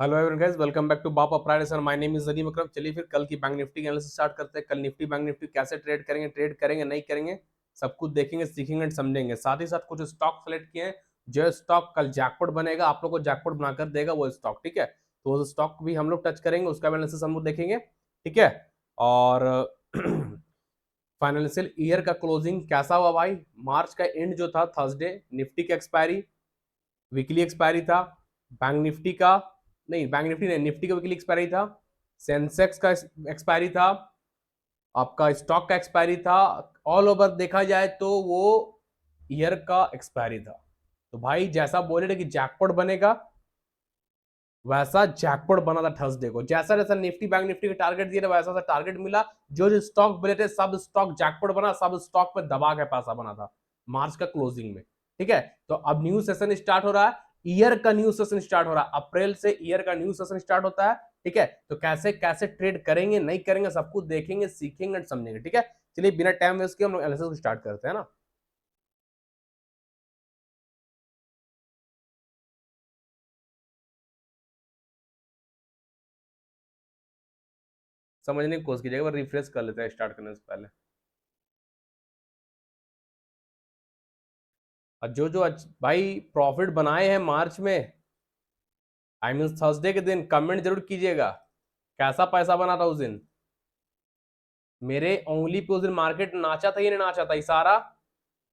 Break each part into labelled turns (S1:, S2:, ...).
S1: Hello everyone guys, welcome back to Bapa pride. My name is Nadeem Akram. चलिए फिर कल की बैंक निफ्टी एनालिसिस स्टार्ट करते हैं। कल निफ्टी बैंक निफ्टी कैसे ट्रेड करेंगे नहीं करेंगे, सब कुछ देखेंगे, सीखेंगे एंड समझेंगे। साथ ही साथ कुछ स्टॉक सेलेक्ट किए हैं, जो स्टॉक कल जैकपॉट बनेगा, आप लोग को जैकपॉट बनाकर देगा वो स्टॉक। ठीक है, तो वो स्टॉक भी हम लोग टच करेंगे, उसका एनालिसिस हम लोग देखेंगे। ठीक है, और फाइनेंशियल ईयर का क्लोजिंग कैसा हुआ भाई। मार्च का एंड जो था थर्सडे, निफ्टी का एक्सपायरी, वीकली एक्सपायरी था। बैंक निफ्टी का नहीं, बैंक निफ्टी नहीं, निफ्टी का वीकली एक्सपायरी था। सेंसेक्स का एक्सपायरी था, आपका स्टॉक का एक्सपायरी था। ऑल ओवर देखा जाए तो वो ईयर का एक्सपायरी था। तो भाई जैसा बोले थे कि जैकपॉट बनेगा, वैसा जैकपॉट बना था थर्सडे को। जैसा जैसा निफ्टी बैंक निफ्टी के टारगेट दिए थे वैसा वैसा टारगेट मिला। जो जो स्टॉक बोले थे सब स्टॉक जैकपॉट बना, सब स्टॉक पे दबा के पैसा बना था मार्च का क्लोजिंग में। ठीक है, तो अब न्यू सेशन स्टार्ट हो रहा है, ईयर का न्यू सेशन स्टार्ट हो रहा है। अप्रैल से ईयर का न्यू सेशन स्टार्ट होता है। ठीक है, तो कैसे कैसे ट्रेड करेंगे नहीं करेंगे सब कुछ देखेंगे, सीखेंगे और समझेंगे। ठीक है, चलिए बिना टाइम वेस्ट किए हम लोग एनालिसिस स्टार्ट करते हैं ना। समझने की कोशिश कीजिएगा, रिफ्रेश कर लेते हैं स्टार्ट करने से पहले। और जो जो भाई प्रॉफिट बनाए हैं मार्च में, आई मीन थर्सडे के दिन, कमेंट जरूर कीजिएगा कैसा पैसा बना था उस दिन। मेरे उंगली पे उस दिन मार्केट नाचा था या नहीं नाचा था, इशारा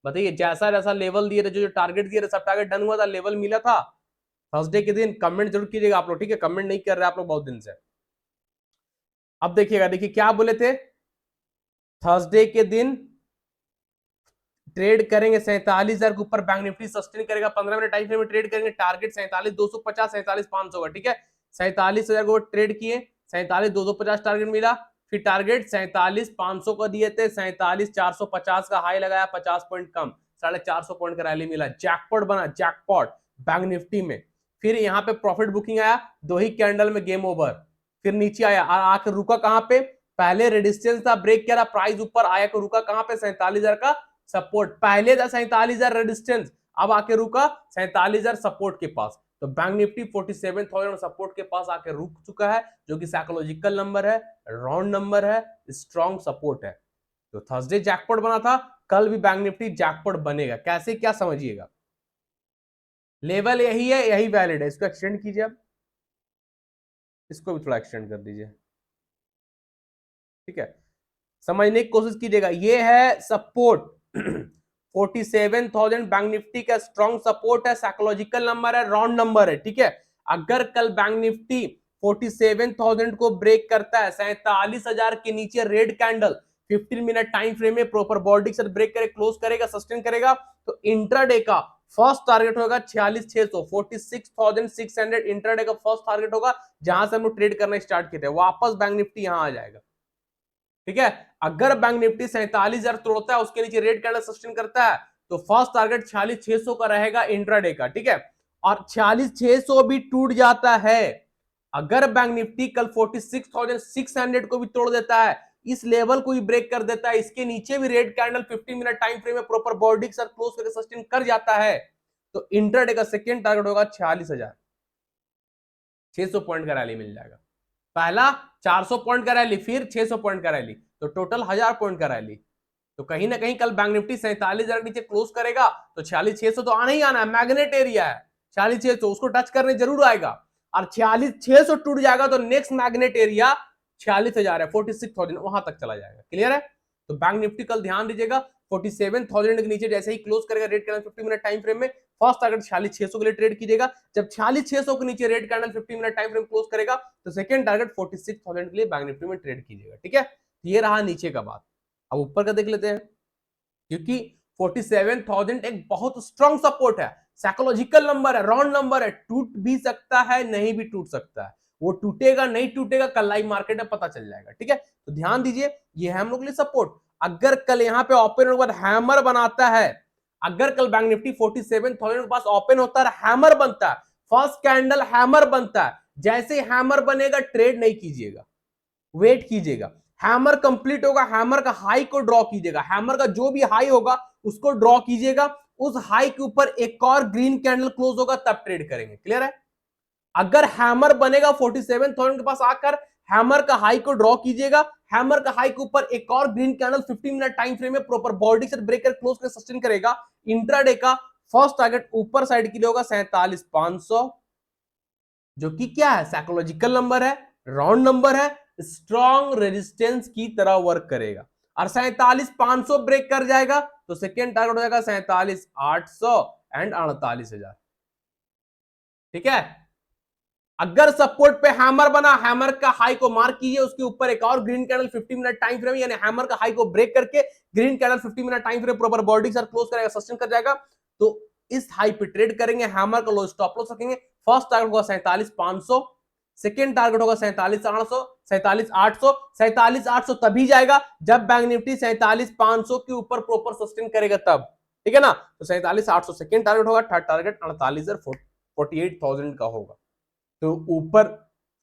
S1: बताइए। जैसा जैसा लेवल दिए थे, जो जो टारगेट दिए थे, सब टारगेट डन हुआ था, लेवल मिला था थर्सडे के दिन। कमेंट जरूर कीजिएगा आप लोग। ठीक है, कमेंट नहीं कर रहे आप लोग बहुत दिन से। अब देखिएगा, देखिए क्या बोले थे थर्सडे के दिन। ट्रेड करेंगे 47,000 के ऊपर, बैंक निफ्टी सस्टेन करेगा। 15 मिनट टाइम फ्रेम में ट्रेड करेंगे। टारगेट 47,250, 47,500 का। ठीक है, 47,000 को ट्रेड किए, 47,250 टारगेट मिला। फिर टारगेट 47,500 का दिए थे, 47,450 का हाई लगाया, 50 पॉइंट कम, 450 पॉइंट का रैली मिला। जैकपॉट बना, जैकपॉट बैंक निफ्टी में। फिर यहाँ पे प्रॉफिट बुकिंग आया, दो ही कैंडल में गेम ओवर। फिर नीचे आया, आकर रुका कहां पे, पहले रेजिस्टेंस था, ब्रेक किया था, प्राइस ऊपर आया, रुका कहां पे, 47,000 का सपोर्ट। पहले था 47,000 रेजिस्टेंस, अब आके रुका 47,000 सपोर्ट के पास। तो बैंक निफ्टी 47,000 सपोर्ट के पास आके रुक चुका है, जो कि साइकोलॉजिकल नंबर है, राउंड नंबर है, स्ट्रॉन्ग सपोर्ट है। तो थर्सडे जैकपॉट बना था, कल भी बैंक निफ्टी जैकपॉट बनेगा। कैसे क्या समझिएगा, लेवल यही है, यही वैलिड है। इसको एक्सटेंड कीजिए, अब इसको भी थोड़ा एक्सटेंड कर दीजिए। ठीक है, समझने की कोशिश कीजिएगा। ये है सपोर्ट 47,000 बैंक निफ्टी का स्ट्रॉन्ग सपोर्ट है, साइकोलॉजिकल नंबर है, राउंड नंबर है। ठीक है, अगर कल बैंक निफ्टी 47,000 को ब्रेक करता है, 47,000 के नीचे red candle 15 minute time frame में प्रॉपर बॉडी से ब्रेक करे, क्लोज करेगा, सस्टेन करेगा, तो इंट्राडे का फर्स्ट टारगेट होगा 46,600, 46,600 इंट्राडे का फर्स्ट टारगेट होगा, जहां से हम लोग ट्रेड करना स्टार्ट किए थे। वापस बैंक निफ्टी यहां आ जाएगा। ठीक है, अगर बैंक निफ्टी 47,000 तोड़ता है, उसके नीचे रेड कैंडल सस्टेन करता है, तो फर्स्ट टारगेट 46,600 का रहेगा इंट्राडे का। ठीक है, और 46,600 भी टूट जाता है, अगर बैंक निफ्टी कल 46,600 को भी तोड़ देता है, इस लेवल को भी ब्रेक कर देता है, इसके नीचे भी red candle 15 minute time frame में प्रॉपर बॉडी के साथ क्लोज करके सस्टेन कर जाता है, तो इंट्राडे का सेकेंड टारगेट होगा 46,600 पॉइंट का रैली मिल जाएगा। पहला 400 पॉइंट का रैली, फिर 600 पॉइंट का रैली, तो टोटल 1000 पॉइंट का रैली। तो कहीं ना कहीं कल बैंक निफ्टी 47,000 नीचे क्लोज करेगा, तो 46,600 तो आना ही आना है, मैग्नेट एरिया है 46,600, उसको टच करने जरूर आएगा। और 46,600 टूट जाएगा तो नेक्स्ट मैग्नेट एरिया 46,000 है, 46,000 वहां तक चला जाएगा। क्लियर है, तो बैंक निफ्टी कल ध्यान दीजिएगा, 47,000 के नीचे जैसे ही क्लोज करेगा red candle 50 minute time frame में, फर्स्ट टारगेट 46,600 के लिए ट्रेड कीजिएगा। जब 46,600 के नीचे red candle 50 minute time frame close करेगा, तो सेकंड टारगेट 46,000 के लिए बैंक निफ्टी में ट्रेड कीजिएगा। ठीक है, ये रहा नीचे का बात। अब ऊपर का देख लेते हैं, क्योंकि 47,000 एक बहुत स्ट्रॉन्ग सपोर्ट है, साइकोलॉजिकल नंबर है, राउंड नंबर है, टूट भी सकता है, नहीं भी टूट सकता है। वो टूटेगा नहीं टूटेगा कल लाइव मार्केट में पता चल जाएगा। ठीक है, तो ध्यान दीजिए, ये है हम लोग के लिए सपोर्ट। अगर कल यहां पे ओपन होने के बाद हैमर बनाता है, अगर कल बैंक निफ्टी 47,000 के पास ओपन होता है, हैमर बनता है, फर्स्ट कैंडल हैमर बनता है, जैसे हैमर बनेगा ट्रेड नहीं कीजिएगा, वेट कीजिएगा। हैमर कंप्लीट होगा, हैमर का हाई को ड्रॉ कीजिएगा, हैमर का जो भी हाई होगा उसको ड्रॉ कीजिएगा, उस हाई के ऊपर एक और ग्रीन कैंडल क्लोज होगा, तब ट्रेड करेंगे। क्लियर है, अगर हैमर बनेगा 47,000 के पास आकर हैमर का हाई को ड्रॉ कीजिएगा, हैमर का हाई के ऊपर एक और green candle 15 minute time frame में प्रॉपर बॉडी से ब्रेकर क्लोज कर सस्टेन करेगा। इंट्राडे का फर्स्ट टारगेट ऊपर साइड के लिए होगा 47,500, जो कि क्या है, साइकोलॉजिकल नंबर है, राउंड नंबर है, स्ट्रॉन्ग रेजिस्टेंस की तरह वर्क करेगा। और 47,500 ब्रेक कर जाएगा तो सेकेंड टारगेट हो जाएगा 47,800 एंड 48,000। ठीक है, अगर सपोर्ट पे हैमर बना, हैमर का हाई को मार्क कीजिए, उसके ऊपर एक और green candle 50 minute time frame, यानी हैमर का हाई को ब्रेक करके green candle 50 minute time frame proper body से क्लोज करेगा, सस्टेन कर जाएगा, तो इस हाई पे ट्रेड करेंगे, हैमर का लो स्टॉप लॉस रखेंगे। फर्स्ट टारगेट होगा 47,500, सेकेंड टारगेट होगा 47,800, 47,800, 47,800 तभी जाएगा जब बैंक निफ्टी 47,500 के ऊपर प्रॉपर सस्टेन करेगा तब। ठीक है ना, तो 47,800 सेकेंड टारगेट होगा, थर्ड टारगेट 48,000 का होगा। तो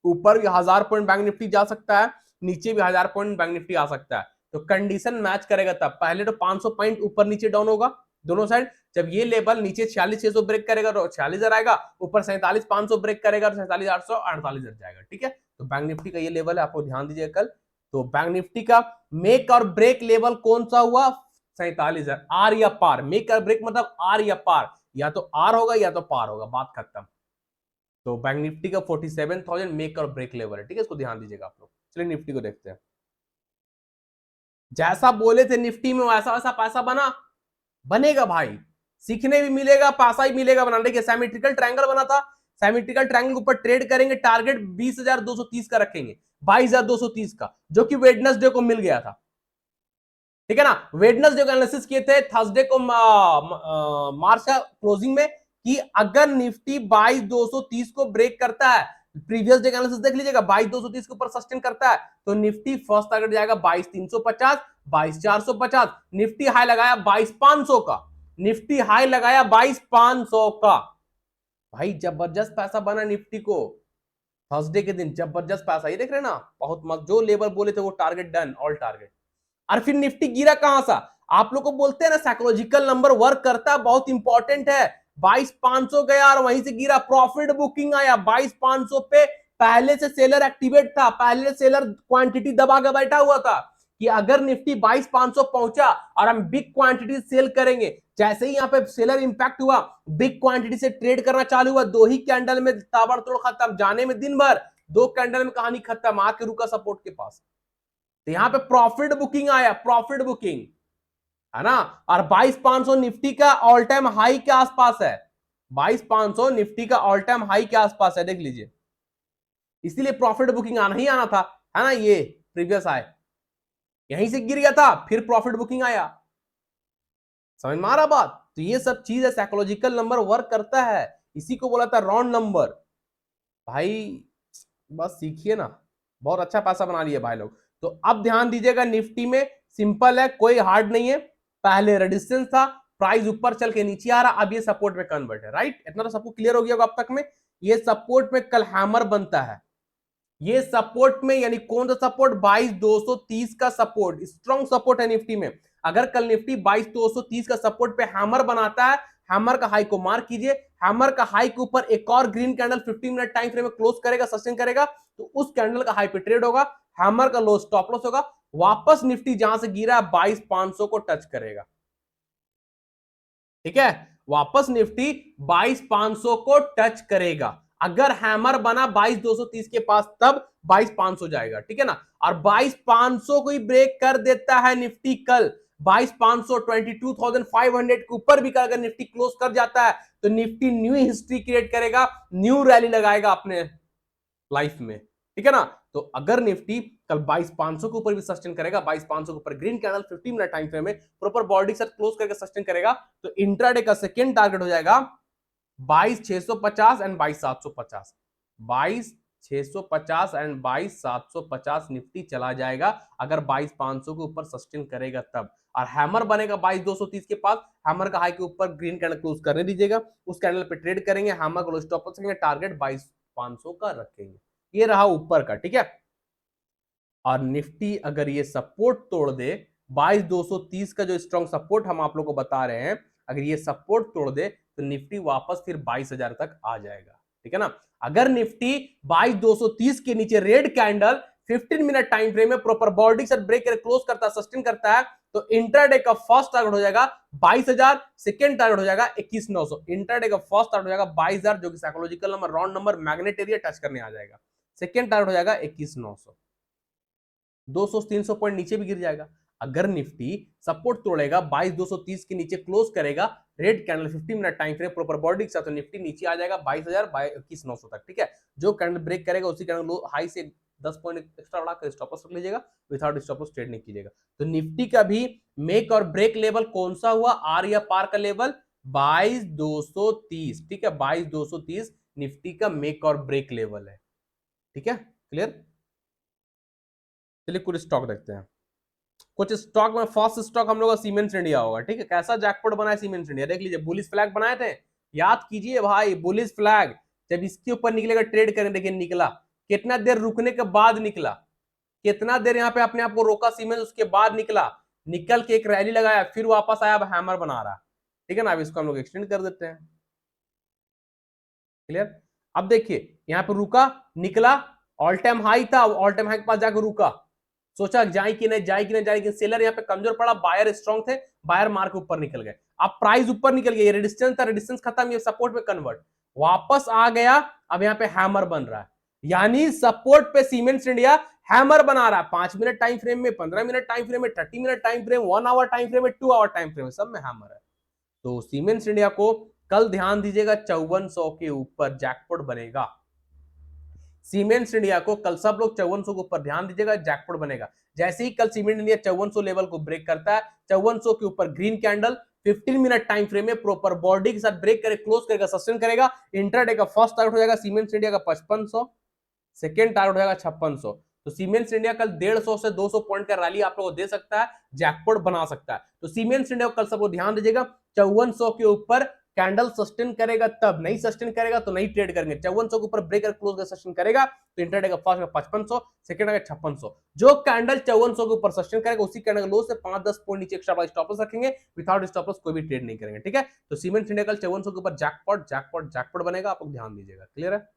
S1: ऊपर भी 1000 पॉइंट बैंक निफ्टी जा सकता है, नीचे भी 1000 पॉइंट बैंक निफ्टी आ सकता है। तो कंडीशन मैच करेगा तब। पहले तो 500 पॉइंट ऊपर नीचे डाउन होगा दोनों साइड, जब ये लेवल नीचे 46,600 ब्रेक करेगा तो 46,000 आएगा, ऊपर 47,500 ब्रेक करेगा तो 47,800 48,000 जाएगा। ठीक है, तो बैंक निफ्टी का ये लेवल है, आपको ध्यान दीजिए कल। तो बैंक निफ्टी का मेक और ब्रेक लेवल कौन सा हुआ, 47,000। आर या पार, मेक और ब्रेक मतलब आर या पार, या तो आर होगा या तो पार होगा, बात खत्म। तो बैंक निफ्टी का 47,000 मेक और ब्रेक लेवल है। ठीक है, इसको ध्यान दीजिएगा आप लोग। चलिए निफ्टी को देखते हैं। जैसा बोले थे निफ्टी में वैसा वैसा पैसा बनेगा भाई, सीखने भी मिलेगा, पैसा ही मिलेगा बनाने के। सिमेट्रिकल ट्रायंगल बना था, सिमेट्रिकल ट्रायंगल के ऊपर ट्रेड करेंगे, टारगेट 20,230 का रखेंगे, 22,230 का, जो कि वेडनेसडे को मिल गया था। ठीक है ना, वेडनेसडे को एनालिसिस किए थे, थर्सडे को मार्च का क्लोजिंग में, कि अगर निफ्टी 22,230 को ब्रेक करता है, प्रीवियस डे एनालिसिस देख लीजिएगा, 22,230 के ऊपर सस्टेन करता है तो निफ्टी फर्स्ट टारगेट जाएगा 22,350, 22,450। निफ्टी हाई लगाया 22,500 का, निफ्टी हाई लगाया 22,500 का। भाई जबरदस्त पैसा बना निफ्टी को थर्सडे के दिन, जबरदस्त पैसा। ये देख रहे हैं ना, बहुत मस्त, जो लेवल बोले थे वो टारगेट डन, ऑल टारगेट। और फिर निफ्टी गिरा कहां सा, आप लोग को बोलते हैं ना साइकोलॉजिकल नंबर वर्क करता है, बहुत इंपॉर्टेंट है। 22,500 गया और वहीं से गिरा, प्रॉफिट बुकिंग आया 22,500 पे। पहले से सेलर एक्टिवेट था, पहले से सेलर क्वांटिटी दबा के बैठा हुआ था कि अगर निफ्टी 22,500 पहुंचा और हम बिग क्वांटिटी सेल करेंगे। जैसे ही यहाँ पे सेलर इंपैक्ट हुआ, बिग क्वांटिटी से ट्रेड करना चालू हुआ, 2 ही कैंडल में ताबड़तोड़ खत्म, जाने में दिन भर, 2 कैंडल में कहानी खत्म, आके रुका सपोर्ट के पास। तो यहां पे प्रॉफिट बुकिंग आया, प्रॉफिट बुकिंग है ना। और 22,500 निफ्टी का ऑल टाइम हाई के आसपास है, 22,500 निफ्टी का ऑल टाइम हाई के आसपास है, देख लीजिए। इसीलिए प्रॉफिट बुकिंग आना ही आना था, है ना। ये प्रीवियस हाई यहीं से गिर गया था, फिर प्रॉफिट बुकिंग आया, समझ में आ रहा बात। तो ये सब चीज है, साइकोलॉजिकल नंबर वर्क करता है, इसी को बोला था राउंड नंबर। भाई बस सीखिए ना, बहुत अच्छा पैसा बना लिया भाई लोग। तो अब ध्यान दीजिएगा, निफ्टी में सिंपल है, कोई हार्ड नहीं है। पहले रेजिस्टेंस था, प्राइस ऊपर चल के नीचे आ रहा, अब ये सपोर्ट में कन्वर्ट है, राइट। इतना तो सबको क्लियर हो गया होगा अब तक में। ये सपोर्ट में कल हैमर बनता है, ये सपोर्ट में, यानी कौन सा सपोर्ट, 22,230 का सपोर्ट, स्ट्रॉन्ग सपोर्ट है निफ्टी में। अगर कल निफ्टी 22,230 का सपोर्ट पे हैमर बनाता है, हैमर का हाई को मार्क कीजिए, हैमर का हाई के ऊपर एक और green candle 15 minute time frame में क्लोज करेगा, सस्टेन करेगा, तो उस कैंडल का हाई पे ट्रेड होगा, हैमर का लो स्टॉप लॉस होगा, वापस निफ्टी जहां से गिरा 22,500 को टच करेगा। ठीक है, वापस निफ्टी 22,500 को टच करेगा। अगर हैमर बना 22,230 के पास तब 22,500 जाएगा। ठीक है ना, और 22,500 को ही ब्रेक कर देता है निफ्टी कल, 22,500 22,500 के ऊपर भी अगर निफ्टी क्लोज कर जाता है तो निफ्टी न्यू हिस्ट्री क्रिएट करेगा, न्यू रैली लगाएगा अपने लाइफ में। ठीक है ना, तो अगर निफ्टी कल 22,500 के ऊपर भी सस्टेन करेगा, 22,500 के ऊपर green candle 50 minute time frame में प्रॉपर बॉडी के साथ क्लोज करके सस्टेन करेगा, तो इंट्राडे का सेकेंड टारगेट हो जाएगा 22,650 एंड 22,750, 22,650 एंड 22,750 निफ्टी चला जाएगा अगर 22,500 के ऊपर सस्टेन करेगा तब। और हैमर बनेगा 22,230 के पास, हैमर का हाई के ऊपर ग्रीन कैंडल क्लोज करने दीजिएगा, उस कैंडल पे ट्रेड करेंगे, हैमर को स्टॉप लॉस रखेंगे, टारगेट 22,500 का रखेंगे। ये रहा ऊपर का। ठीक है, और निफ्टी अगर ये सपोर्ट तोड़ दे, 22,230 का जो स्ट्रॉन्ग सपोर्ट हम आप लोग को बता रहे हैं, अगर ये सपोर्ट तोड़ दे तो निफ्टी वापस फिर 22,000 तक आ जाएगा। ठीक है ना, अगर निफ्टी 22,230 के नीचे red candle 15 minute time frame में प्रॉपर बॉडी से ब्रेक कर क्लोज करता है, सस्टेन करता है, तो इंट्राडे का फर्स्ट टारगेट हो जाएगा 22,000, सेकंड टारगेट हो जाएगा 21,900। इंट्राडे का फर्स्ट टारगेट हो जाएगा 22,000 जो कि psychological number, round number, magnet area touch करने आ जाएगा। सेकंड टारगेट हो जाएगा 21,900, 200-300 पॉइंट नीचे भी गिर जाएगा। अगर निफ्टी सपोर्ट तोड़ेगा 22,230 के नीचे क्लोज करेगा red candle 15 minute time frame proper body के साथ, तो निफ्टी नीचे आ जाएगा 22,000 21,900 तक। ठीक है, जो कैंडल ब्रेक करेगा उसी कैंडल लो हाई से 10 पॉइंट एक्स्ट्रा बढ़ाकर स्टॉप लॉस रख लीजिएगा, विदाउट स्टॉप लॉस ट्रेड नहीं कीजिएगा। तो निफ्टी का भी मेक और ब्रेक लेवल कौन सा हुआ, आर या पार का लेवल 22,230। ठीक है, 22,230 निफ्टी का मेक और ब्रेक लेवल है। ठीक है, क्लियर। चलिए कुछ स्टॉक देखते हैं। कुछ स्टॉक में फर्स्ट स्टॉक हम लोग का सीमेंट्स इंडिया होगा। ठीक है, कैसा जैकपॉट बना है सीमेंट्स इंडिया, देख लीजिए। बुलिश फ्लैग बनाए थे, याद कीजिए भाई, बुलिश फ्लैग जब इसके ऊपर निकलेगा ट्रेड करें, देखिए निकला, कितना देर रुकने के बाद निकला, कितना देर यहाँ पे अपने आप को रोका सीमेंट, उसके बाद निकला, निकल के एक रैली लगाया, फिर वापस आया, अब हैमर बना रहा। ठीक है ना, अब इसको हम लोग एक्सटेंड कर देते हैं। क्लियर। अब देखिए यहाँ पे रुका, निकला, ऑल टाइम हाई था, ऑल टाइम हाई के पास जाकर रुका, सोचा जाए कि नहीं जाए कि नहीं जाए, सेलर यहाँ पे कमजोर पड़ा, बायर स्ट्रांग थे, बायर मार के ऊपर निकल गए। अब प्राइस ऊपर निकल गया, रेजिस्टेंस था, रेजिस्टेंस खत्म, ये सपोर्ट में कन्वर्ट, वापस आ गया, अब यहाँ पे हैमर बन रहा है। यानी सपोर्ट पे सीमेंट्स इंडिया हैमर बना रहा है 5 मिनट टाइम फ्रेम में, 15 मिनट टाइम फ्रेम में, 30 minute time frame, 1 hour time frame में, 2 आवर टाइम फ्रेम में, सब में हैमर है। तो सीमेंट्स इंडिया को कल ध्यान दीजिएगा 5400 के ऊपर जैकपॉट बनेगा। सीमेंट्स इंडिया को कल सब लोग 5400 के ऊपर ध्यान दीजिएगा, जैकपॉट बनेगा। जैसे ही कल सीमेंट इंडिया 5400 लेवल को ब्रेक करता है, 5400 के ऊपर green candle 15 minute time frame में प्रॉपर बॉडी के साथ ब्रेक करे, क्लोज करेगा, सस्टेन करेगा, इंट्राडे का फर्स्ट टारगेट हो जाएगा सीमेंट्स इंडिया का 5500, सेकेंड टारगेट हो जाएगा 5600। तो सीमेंट्स इंडिया कल 150 से 200 पॉइंट का रैली आप लोगों को दे सकता है, जैकपॉट बना सकता है। तो सीमेंट्स इंडिया को कल सबको ध्यान दीजिएगा, 5400 के ऊपर कैंडल सस्टेन करेगा, तब नहीं सस्टेन करेगा तो नहीं ट्रेड करेंगे। 5400 के ऊपर ब्रेकर क्लोज कर सस्टेन करेगा तो इंट्राडे का फर्स्ट 5500, सेकंड का 5600। जो कैंडल 5400 के ऊपर सस्टेन करेगा उसी कैंडल लो से 5-10 पॉइंट नीचे एक्स्ट्रा स्टॉप लॉस रखेंगे, विदाउट स्टॉप लॉस कोई भी ट्रेड नहीं करेंगे। ठीक है, तो सीमेंट्स इंडिया कल 5400 के ऊपर जैकपॉट जैकपॉट जैकपॉट बनेगा, आप लोग ध्यान दीजिएगा। क्लियर है।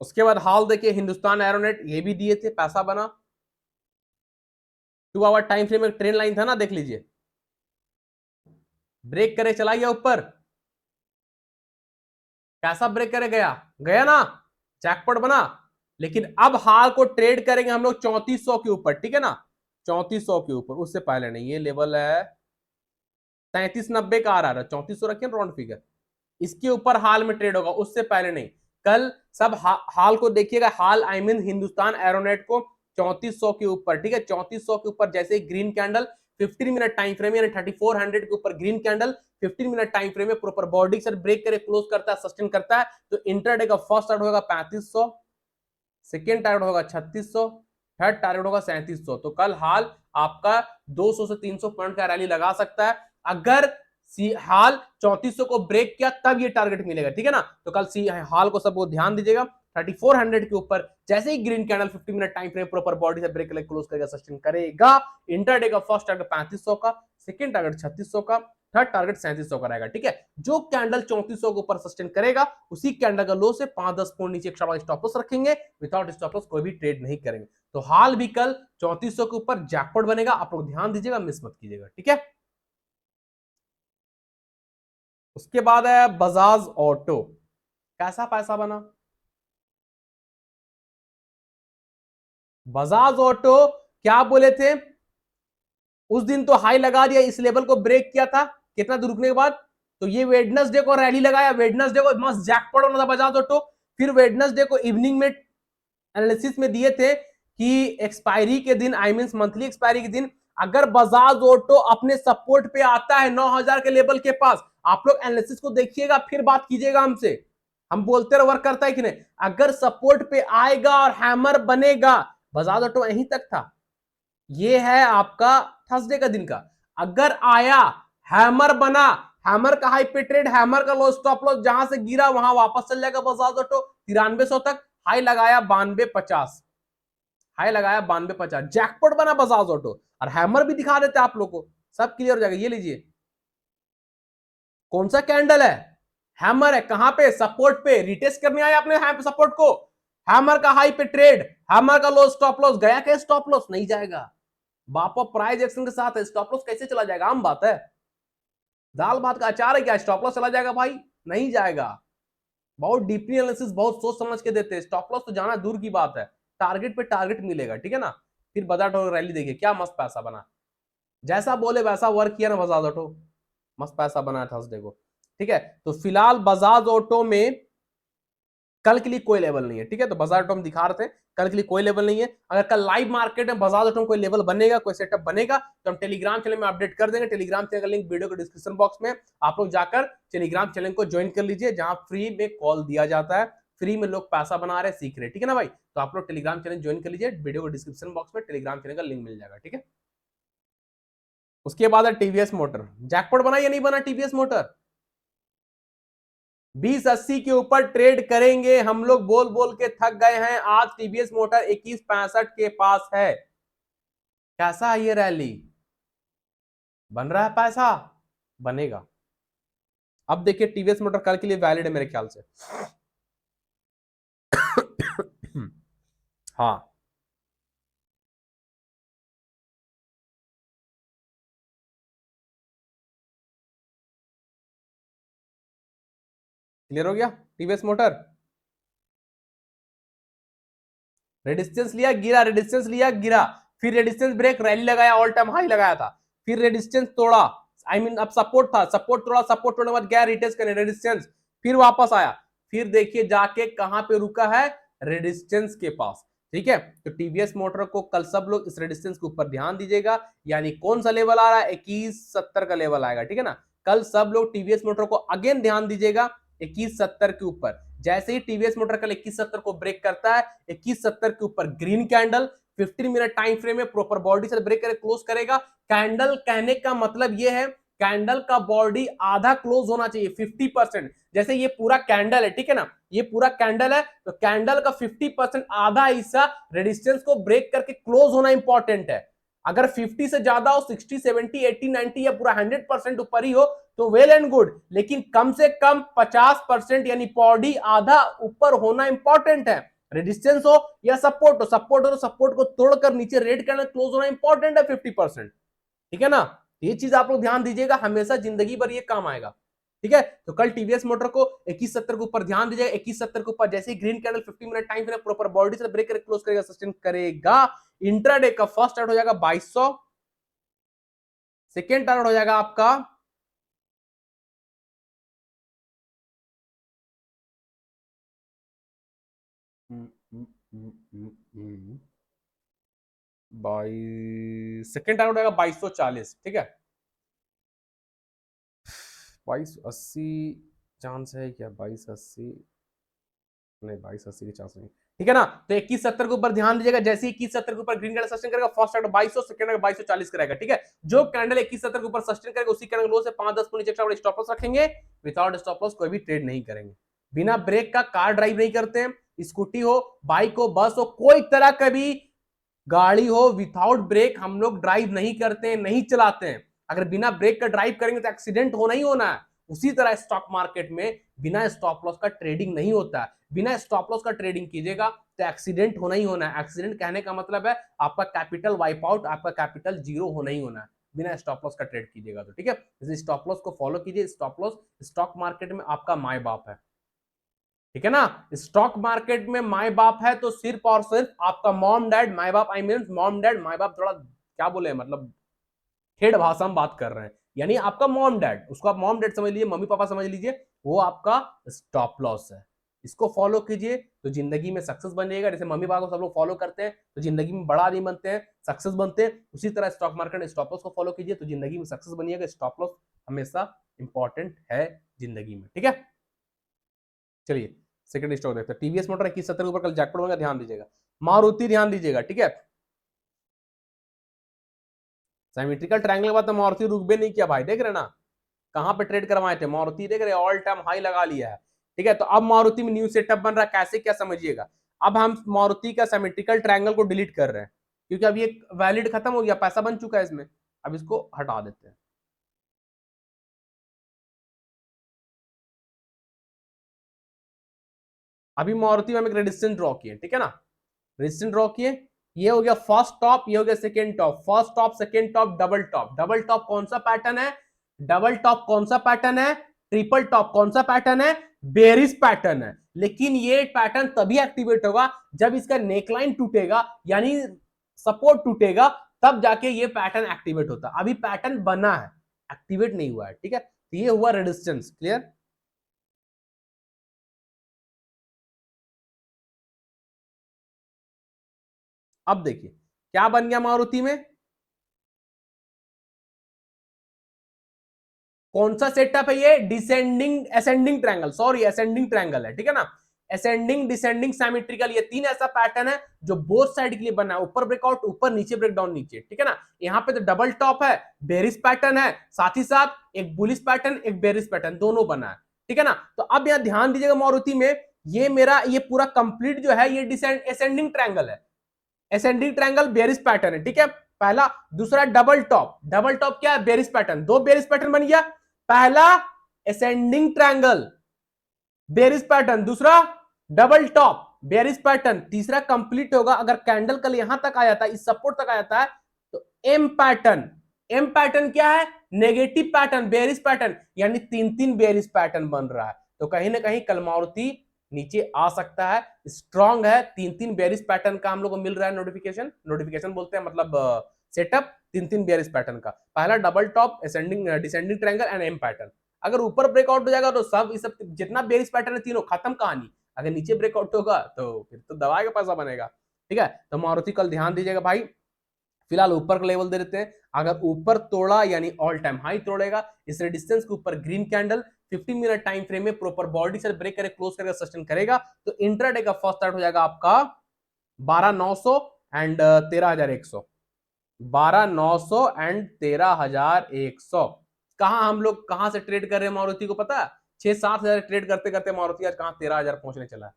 S1: उसके बाद हाल देखिए, हिंदुस्तान एरोनेट, ये भी दिए थे, पैसा बना, 2 आवर टाइम फ्रेम में ट्रेन लाइन था ना, देख लीजिए, ब्रेक करे चला गया ऊपर, कैसा ब्रेक करे गया, गया ना, जैकपॉट बना। लेकिन अब हाल को ट्रेड करेंगे हम लोग 3400 के ऊपर। ठीक है ना, 3400 के ऊपर, उससे पहले नहीं, ये लेवल है 3390 का आ रहा है, 3400 रखिए राउंड फिगर, इसके ऊपर हाल में ट्रेड होगा, उससे पहले नहीं। कल सब हाल को देखिएगा, हाल आई मीन हिंदुस्तान एरोनेट को 3400 के ऊपर। ठीक है, 3400 के ऊपर जैसे ही green candle 15 minute time frame यानी 3400 के ऊपर green candle 15 minute time frame में प्रॉपर बॉडी से ब्रेक करे, क्लोज करता है, सस्टेन करता है, तो इंट्राडे का फर्स्ट टारगेट होगा 3500, सेकेंड टारगेट होगा 3600, थर्ड टारगेट होगा 3700। तो कल हाल आपका 200 से 300 पॉइंट का रैली लगा सकता है। अगर हाल 3400 को ब्रेक किया तब ये टारगेट मिलेगा। ठीक है ना, तो कल हाल को सबको ध्यान दीजिएगा, 3400 के ऊपर जैसे ही green candle 15 minute time frame proper body से ब्रेक क्लोज करेगा, सस्टेन करेगा, इंटरडे का फर्स्ट टारगेट 3500 का, सेकंड टारगेट 3600 का, थर्ड टारगेट 3700 का रहेगा। ठीक है, जो कैंडल 3400 के ऊपर सस्टेन करेगा उसी कैंडल का लो से 5-10 पॉइंट नीचे एक्स्ट्रा स्टॉप लॉस रखेंगे, विदाउट स्टॉप लॉस कोई भी ट्रेड नहीं करेंगे। तो हाल भी कल 3400 के ऊपर जैकपॉट बनेगा, आप लोग ध्यान दीजिएगा, मिस मत कीजिएगा। ठीक है, उसके बाद है बजाज ऑटो, कैसा पैसा बना, बजाज ऑटो क्या बोले थे उस दिन, तो हाई लगा दिया, इस लेवल को ब्रेक किया था, कितना दूर रुकने के बाद, तो ये वेडनेसडे को रैली लगाया, वेडनेसडे को मस्त जैकपॉट होना था बजाज ऑटो। फिर वेडनेसडे को इवनिंग में एनालिसिस में दिए थे कि एक्सपायरी के दिन, आई मीन मंथली एक्सपायरी के दिन, अगर बजाज ऑटो अपने सपोर्ट पे आता है 9000 के लेवल के पास, आप लोग एनालिसिस को देखिएगा फिर बात कीजिएगा हमसे, हम बोलते रहे वर्क करता है कि नहीं, अगर सपोर्ट पे आएगा और हैमर बनेगा, बजाज ऑटो यहीं तक था, ये है आपका थर्सडे का दिन का, अगर आया हैमर बना, हैमर का हाई पे ट्रेड, हैमर का लो स्टॉप लॉस जहां से गिरा वहां वापस चल जाएगा बजाज ऑटो 9300 तक, हाई लगाया 9250, हाई लगाया 9250, जैकपॉट बना बजाज ऑटो, और हैमर भी दिखा देते आप लोग को, सब क्लियर हो जाएगा। ये लीजिए कौन सा कैंडल है, हैमर है कहां पे, सपोर्ट पे, रिटेस्ट करने आए आपने सपोर्ट को, हैमर का हाई पे ट्रेड, हैमर का लो स्टॉप लॉस गया, क्या स्टॉप लॉस नहीं जाएगा, बापा प्राइस एक्शन के साथ है, स्टॉप लॉस कैसे चला जाएगा, आम बात है, दाल भात का अचार है क्या, स्टॉप लॉस चला जाएगा भाई, नहीं जाएगा। बहुत डीपली एनालिसिस बहुत सोच समझ के देते हैं, स्टॉप लॉस तो जाना दूर की बात है, टारगेट पे टारगेट मिलेगा, ठीक है ना। फिर बजाज ऑटो रैली देखिए क्या मस्त पैसा बना, जैसा बोले वैसा वर्क किया ना बजाज ऑटो, मस्त पैसा बनाया थर्सडे को, ठीक है। तो फिलहाल बजाज ऑटो में कल के लिए कोई लेवल नहीं है, ठीक है, तो बजाज ऑटो हम दिखा रहे थे, कल के लिए कोई लेवल नहीं है। अगर कल लाइव मार्केट में बजाज ऑटो में कोई लेवल बनेगा, कोई सेटअप बनेगा, तो हम टेलीग्राम चैनल में अपडेट कर देंगे। टेलीग्राम चैनल का लिंक वीडियो के डिस्क्रिप्शन बॉक्स में, आप लोग जाकर टेलीग्राम चैनल को ज्वाइन कर लीजिए, जहां फ्री में कॉल दिया जाता है, फ्री में लोग पैसा बना रहे सीख रहे, ठीक है ना भाई। तो आप लोग टेलीग्राम चैनल ज्वाइन कर लीजिए, वीडियो के डिस्क्रिप्शन बॉक्स में टेलीग्राम चैनल का लिंक मिल जाएगा, ठीक है। उसके बाद है टीवीएस मोटर, जैकपॉट बना या नहीं बना टीवीएस मोटर, 2080 के ऊपर ट्रेड करेंगे हम लोग, बोल बोल के थक गए हैं, आज टीवीएस मोटर 2165 के पास है। कैसा है ये रैली, बन रहा है पैसा, बनेगा। अब देखिए टीवीएस मोटर कल के लिए वैलिड है मेरे ख्याल से। हाँ क्लियर हो गया, टीवीएस मोटर रेजिस्टेंस लिया गिरा, रेजिस्टेंस लिया गिरा, फिर रेजिस्टेंस ब्रेक, रैली लगाया, ऑल टाइम हाई लगाया था, फिर रेजिस्टेंस तोड़ा, आई मीन अब सपोर्ट था, सपोर्ट तोड़ा, सपोर्ट तोड़ने के बाद गया रिटेस्ट करने रेजिस्टेंस, फिर वापस आया, फिर देखिए जाके कहां पे रुका है, रेजिस्टेंस के पास, ठीक है। तो टीवीएस मोटर को कल सब लोग इस रेजिस्टेंस के ऊपर ध्यान दीजिएगा, यानी कौन सा लेवल आ रहा है, 2170 का लेवल आएगा, ठीक है ना। कल सब लोग टीवीएस मोटर को अगेन ध्यान दीजिएगा 2170 के ऊपर, जैसे ही टीवीएस मोटर कल 2170 को ब्रेक करता है, 2170 के ऊपर green candle 15 minute time frame में प्रॉपर बॉडी से ब्रेक करके क्लोज करेगा। कैंडल कहने का मतलब यह है, कैंडल का बॉडी आधा क्लोज होना चाहिए 50%, जैसे ये पूरा कैंडल है, ठीक है ना, ये पूरा कैंडल है, तो कैंडल का 50% आधा हिस्सा रेजिस्टेंस को ब्रेक करके क्लोज होना इंपॉर्टेंट है। अगर 50 से ज्यादा हो, 60 70 80 90 या पूरा 100% ऊपर ही हो तो वेल एंड गुड, लेकिन कम से कम 50% यानी बॉडी आधा ऊपर होना इंपॉर्टेंट है। रेजिस्टेंस हो या सपोर्ट हो, सपोर्ट हो तो सपोर्ट को तोड़कर नीचे रेड कैंडल क्लोज होना इंपॉर्टेंट है 50%, ठीक है ना। ये चीज आप लोग ध्यान दीजिएगा, हमेशा जिंदगी भर ये काम आएगा, ठीक है। तो कल टीवीएस मोटर को 2170 के ऊपर ध्यान दीजिएगा, 2170 के ऊपर जैसे ही green candle 50 minute time frame proper body से ब्रेक करके क्लोज करेगा, सस्टेन करेगा, इंट्राडे का फर्स्ट टारगेट हो जाएगा 2200, सेकेंड टारगेट हो जाएगा आपका 2240, ठीक है, 2280 चांस है क्या, 2280 नहीं, 2280 की चांस नहीं, ठीक है ना। तो 2170 के ऊपर ध्यान दीजिएगा, जैसे ही 2170 के ऊपर ग्रीन कैंडल सस्टेन करेगा, फर्स्ट टारगेट 2200, सेकंड टारगेट 2240 करेगा, ठीक है। जो कैंडल 2170 के ऊपर सस्टेन करेगा उसी कैंडल लो से 5-10 पॉइंट नीचे स्टॉप लॉस रखेंगे, विदाउट स्टॉप लॉस कोई भी ट्रेड नहीं करेंगे। बिना ब्रेक का कार ड्राइव नहीं करते हैं, स्कूटी हो, बाइक हो, बस हो, कोई तरह का भी गाड़ी हो, विदाउट ब्रेक हम लोग ड्राइव नहीं करते हैं, नहीं चलाते हैं। अगर बिना ब्रेक का ड्राइव करेंगे तो एक्सीडेंट होना ही होना है। उसी तरह स्टॉक मार्केट में बिना स्टॉप लॉस का ट्रेडिंग नहीं होता है, बिना स्टॉप लॉस का ट्रेडिंग कीजिएगा तो एक्सीडेंट होना ही होना है। एक्सीडेंट कहने का मतलब है आपका कैपिटल वाइप आउट, आपका कैपिटल जीरो होना ही होना है बिना स्टॉप लॉस का ट्रेड कीजिएगा तो, ठीक है। जैसे स्टॉप लॉस को फॉलो कीजिए, स्टॉप लॉस स्टॉक मार्केट में आपका माई बाप है, ठीक है ना। स्टॉक मार्केट में माई बाप है तो सिर्फ और सिर्फ आपका मॉम डैड, माई बाप आई मीन मॉम डैड, माई बाप थोड़ा क्या बोले, मतलब ठेठ भाषा में बात कर रहे हैं, यानी आपका मॉम डैड, उसको आप मॉम डैड समझ लीजिए, मम्मी पापा समझ लीजिए, वो आपका स्टॉप लॉस है। इसको फॉलो कीजिए तो जिंदगी में सक्सेस बनेगा। जैसे मम्मी पापा को सब लोग फॉलो करते हैं तो जिंदगी में बड़ा आदमी बनते हैं, सक्सेस बनते हैं, उसी तरह स्टॉक मार्केट में स्टॉप लॉस को फॉलो कीजिए तो जिंदगी में सक्सेस बनिएगा। स्टॉप लॉस हमेशा इंपॉर्टेंट है जिंदगी में, ठीक है। चलिए सेकंड स्टॉक देखते हैं, टीवीएस मोटर 2170 के ऊपर कल जैकपॉट बनेगा, ध्यान दीजिएगा। मारुति ध्यान दीजिएगा, ठीक है। सिमेट्रिकल ट्रायंगल के बाद तो मारुति रुक भी नहीं किया भाई, देख रहे ना कहां पे ट्रेड करवाए थे, मारुति देख रहे ऑल टाइम हाई लगा लिया है, ठीक है। तो अब मारुति में न्यू सेटअप बन रहा है, कैसे क्या समझिएगा। अब हम मारुति का सिमेट्रिकल ट्रायंगल को डिलीट कर रहे हैं क्योंकि अब ये वैलिड खत्म हो गया, पैसा बन चुका है इसमें, अब इसको हटा देते हैं। अभी मारुति में हम एक रेजिस्टेंस ड्रॉ किए, ठीक है ना, रेजिस्टेंस ड्रॉ किए, ये हो गया फर्स्ट टॉप, ये हो गया second top, first top second top double top. Double top कौन सा पैटर्न है, डबल टॉप कौन सा पैटर्न है, ट्रिपल टॉप कौन सा पैटर्न है, बेरिस पैटर्न है। लेकिन ये पैटर्न तभी एक्टिवेट होगा जब इसका नेकलाइन टूटेगा, यानी सपोर्ट टूटेगा, तब जाके ये पैटर्न एक्टिवेट होता है। अभी पैटर्न बना है, एक्टिवेट नहीं हुआ है, ठीक है। तो ये हुआ रेजिस्टेंस, क्लियर। अब देखिए क्या बन गया मारुति में, कौन सा सेटअप है ये, descending ascending triangle, sorry ascending triangle है, ठीक है ना, असेंडिंग डिसेंडिंग सिमेट्रिकल, ये तीन ऐसा पैटर्न है जो बोथ साइड के लिए बना है, ऊपर ब्रेकआउट ऊपर, नीचे ब्रेकडाउन नीचे, ठीक है ना। यहाँ पे तो डबल टॉप है, बेरिस पैटर्न है, साथ ही साथ एक बुलिश पैटर्न एक बेरिस पैटर्न दोनों बना है, ठीक है ना। तो अब यहाँ ध्यान दीजिएगा मारुति में, ये मेरा ये पूरा कंप्लीट जो है ये असेंडिंग ट्रायंगल है, असेंडिंग ट्रायंगल बेरिस पैटर्न है, ठीक है, पहला। दूसरा डबल टॉप, डबल टॉप क्या है, बेरिस पैटर्न, दो बेरिस पैटर्न बन गया, पहला असेंडिंग ट्रायंगल बेरिस पैटर्न, दूसरा डबल टॉप बेरिस पैटर्न, तीसरा कंप्लीट होगा अगर कैंडल कल यहां तक आ जाता है, इस सपोर्ट तक आ जाता है, तो एम पैटर्न। एम पैटर्न क्या है, नेगेटिव पैटर्न बेरिस पैटर्न, यानी तीन तीन बेरिस पैटर्न बन रहा है। तो कहीं ना कहीं कल मारुति नीचे आ सकता है, स्ट्रांग है, तीन तीन बेरिस पैटर्न का हम लोग को मिल रहा है नोटिफिकेशन, नोटिफिकेशन बोलते हैं मतलब सेटअप, तीन तीन बेरिस पैटर्न का, पहला double top ascending descending triangle and M pattern. अगर ऊपर ब्रेकआउट हो जाएगा तो सब इस सब जितना बेरिस पैटर्न है तीनों खत्म कहानी, अगर नीचे ब्रेकआउट होगा तो फिर तो दवाई का पैसा बनेगा, ठीक है। तो मारुति कल ध्यान दीजिएगा भाई, फिलहाल ऊपर का लेवल दे देते हैं, अगर ऊपर तोड़ा यानी ऑल टाइम हाई तोड़ेगा, इस रेजिस्टेंस के ऊपर green candle 15 minute time frame में प्रॉपर बॉडी से ब्रेक करे क्लोज करके सस्टेन करेगा, तो इंट्राडे का फर्स्ट स्टार्ट हो जाएगा आपका 12,900 एंड 13,100, 12,900 एंड 13,100। कहां हम लोग कहां से ट्रेड कर रहे हैं मारुति को पता है, 6-7 हजार ट्रेड करते करते मारुति आज कहां 13,000 पहुंचने चला है,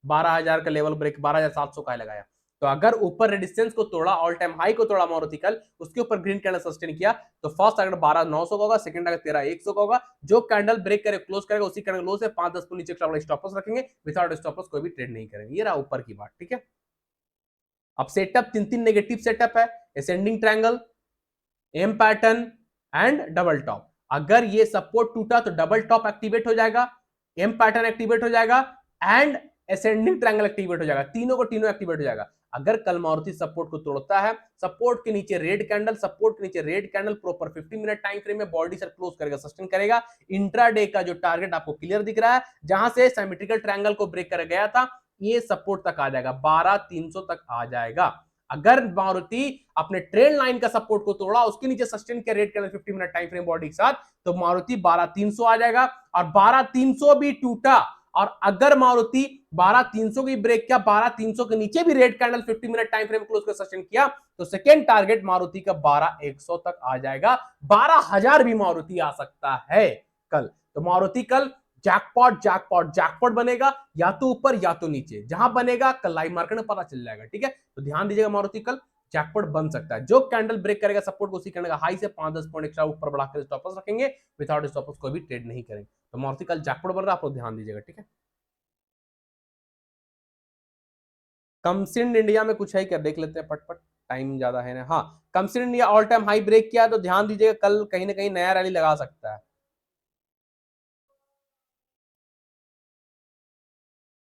S1: 12,000 का लेवल ब्रेक 12,700 का लगाया। तो अगर ऊपर रेजिस्टेंस को तोड़ा, ऑल टाइम हाई को तोड़ा मारुति कल, उसके ऊपर ग्रीन कैंडल सस्टेन किया, तो फर्स्ट टारगेट 12,900 का होगा, सेकंड टारगेट 13,100 का होगा, जो कैंडल ब्रेक करे क्लोज करेगा उसी कैंडल लो से 5-10 को नीचे स्टॉप लॉस रखेंगे, विदाउट स्टॉप लॉस कोई भी ट्रेड नहीं करेंगे। ये रहा ऊपर की बात, ठीक है। अब सेटअप तीन तीन नेगेटिव सेटअप है, ascending triangle, M pattern and double top. अगर ये सपोर्ट टूटा तो डबल टॉप एक्टिवेट हो जाएगा, एम पैटर्न एक्टिवेट हो जाएगा एंड असेंडिंग ट्रायंगल एक्टिवेट हो जाएगा, तीनों को तीनों एक्टिवेट हो जाएगा। अगर कल मारुति सपोर्ट को तोड़ता है, सपोर्ट के नीचे रेड कैंडल, सपोर्ट के नीचे red candle proper 15 minute time frame में बॉडी से क्लोज करेगा, सस्टेन करेगा, इंट्राडे का जो टारगेट आपको क्लियर दिख रहा है, जहां से सिमेट्रिकल ट्रायंगल को ब्रेक कर गया था, ये सपोर्ट तक आ जाएगा, 12,300 तक आ जाएगा। अगर मारुति अपने ट्रेंड लाइन का सपोर्ट को तोड़ा, उसके नीचे सस्टेन किया red candle 50 minute time frame body के साथ, तो मारुति 12,300 आ जाएगा, और 12,300 भी टूटा, और अगर मारुति 12,300 की ब्रेक किया, 12,300 के नीचे भी red candle 50 minute time frame close कर सस्टेन किया, तो सेकेंड टारगेट मारुति का 12,100 तक आ जाएगा, 12,000 भी मारुति आ सकता है कल। तो मारुति कल जैकपॉट जैकपॉट जैकपॉट बनेगा, या तो ऊपर या तो नीचे, जहां बनेगा कल लाइव मार्केट में पता चल जाएगा, ठीक है। तो ध्यान दीजिएगा मारुति कल जैकपॉट बन सकता है, जो कैंडल ब्रेक करेगा सपोर्ट को, उसी कैंडल का हाई से 5-10 पॉइंट एक्स्ट्रा ऊपर बढ़ाकर स्टॉप लॉस रखेंगे, विदाउट स्टॉप लॉस कोई भी ट्रेड नहीं करेंगे। तो मारुति कल जैकपॉट बन रहा है, आप लोग ध्यान दीजिएगा, ठीक है। कमसिंड इंडिया में कुछ है क्या, देख लेते हैं पटपट, टाइम ज्यादा है ना। हाँ, Cummins India all time high break किया, तो ध्यान दीजिएगा कल कहीं ना कहीं नया रैली लगा सकता है।